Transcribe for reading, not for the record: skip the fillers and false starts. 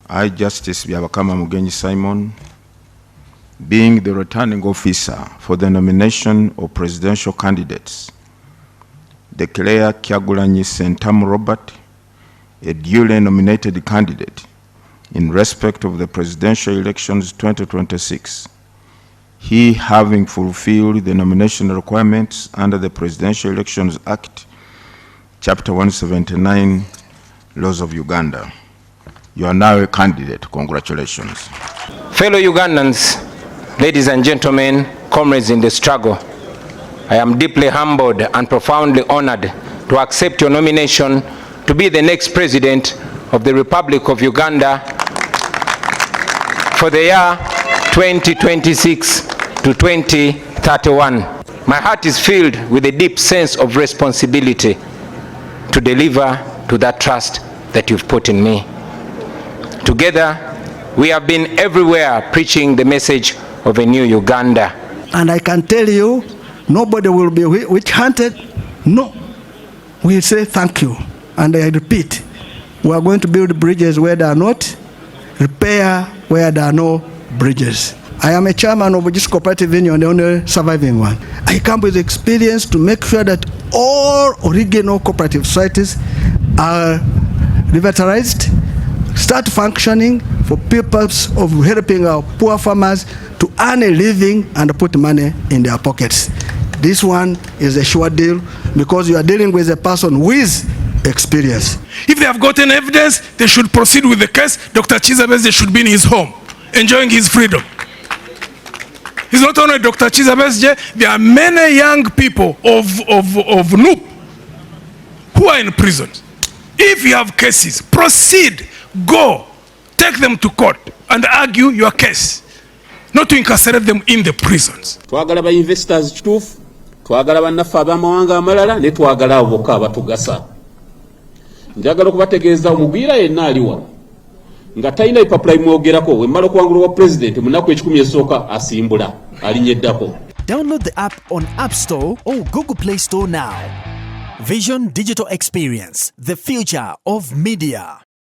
I, Justice Byabakama Mugenyi Simon, being the returning officer for the nomination of presidential candidates, declare Kyagulanyi Ssentamu Robert a duly nominated candidate in respect of the presidential elections 2026, he having fulfilled the nomination requirements under the Presidential Elections Act, Chapter 179, Laws of Uganda. You are now a candidate. Congratulations. Fellow Ugandans, ladies and gentlemen, comrades in the struggle, I am deeply humbled and profoundly honored to accept your nomination to be the next president of the Republic of Uganda for the year 2026 to 2031. My heart is filled with a deep sense of responsibility to deliver to that trust that you've put in me. Together, we have been everywhere preaching the message of a new Uganda. And I can tell you, nobody will be witch-hunted. No. We say thank you. And I repeat, we are going to build bridges where there are not, repair where there are no bridges. I am a chairman of this cooperative union, the only surviving one. I come with experience to make sure that all original cooperative societies are revitalized, start functioning for purpose of helping our poor farmers to earn a living and put money in their pockets. This one is a sure deal because you are dealing with a person with experience. If they have gotten evidence, they should proceed with the case. Dr. Kizza should be in his home, enjoying his freedom. It's not only Dr. Kizza, there are many young people of NUP who are in prisons. If you have cases, proceed, go, take them to court and argue your case, not to incarcerate them in the prisons. Twagala ba investors kituufu, twagala bannaffe ab'amawanga amalala, ne twagala abo bokka abatugasa. Njagala okubategeeza omugwira yenna ali wano nga talina ipapula imwogerako wemmala okuwangulwa Bwapulezidenti mu nnaku 10 esooka asimbula alinyeddako. Download the app on App Store or Google Play Store now. Vision Digital Experience, the future of media.